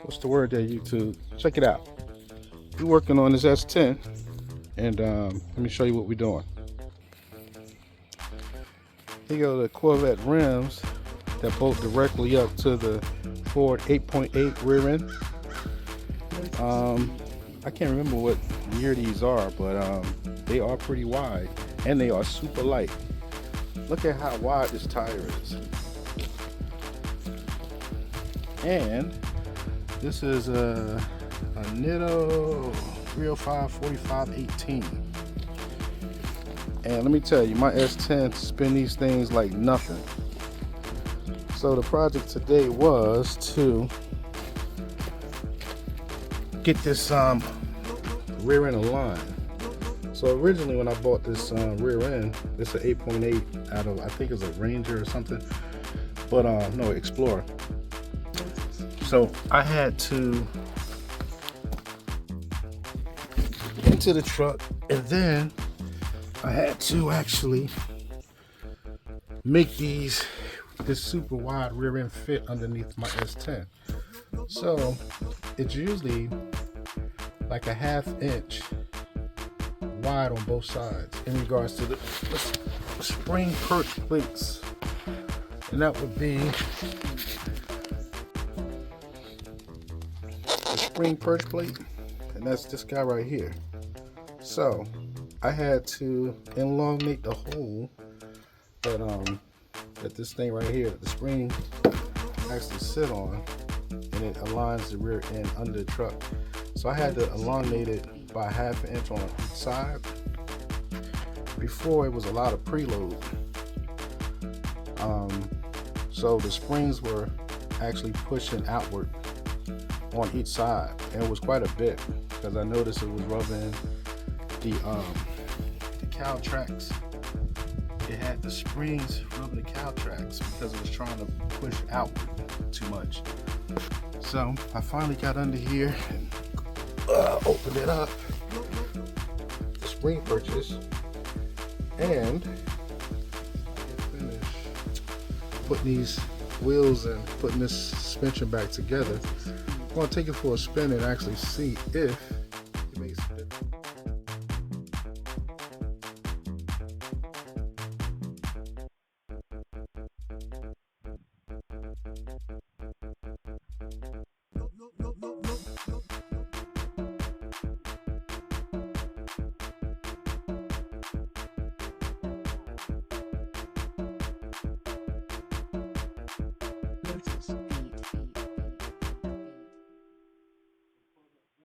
What's the word there, YouTube? Check it out. We're working on this S10, and let me show you what we're doing. Here go the Corvette rims that bolt directly up to the Ford 8.8 rear end. I can't remember what year these are, but they are pretty wide and they are super light. Look at how wide this tire is. And this is a Nitto 305 4518. And let me tell you, my S10 spin these things like nothing. So the project today was to get this rear end aligned. So originally when I bought this rear end, it's an 8.8 out of, I think it's a Ranger or something, but no, Explorer. So I had to get into the truck, and then I had to actually make this super wide rear end fit underneath my S10. So it's usually like a ½ inch wide on both sides in regards to the spring perch plates, and that would be the spring perch plate, and that's this guy right here. So I had to elongate the hole that this thing right here, the spring actually sit on, and it aligns the rear end under the truck. So I had to elongate it by ½ inch on each side. Before, it was a lot of preload, so the springs were actually pushing outward on each side, and it was quite a bit because I noticed it was rubbing the cow tracks. It had the springs rubbing the cow tracks because it was trying to push outward too much. So I finally got under here and opened it up, the spring purchase, and finished putting these wheels and putting this suspension back together. I'm going to take it for a spin and actually see if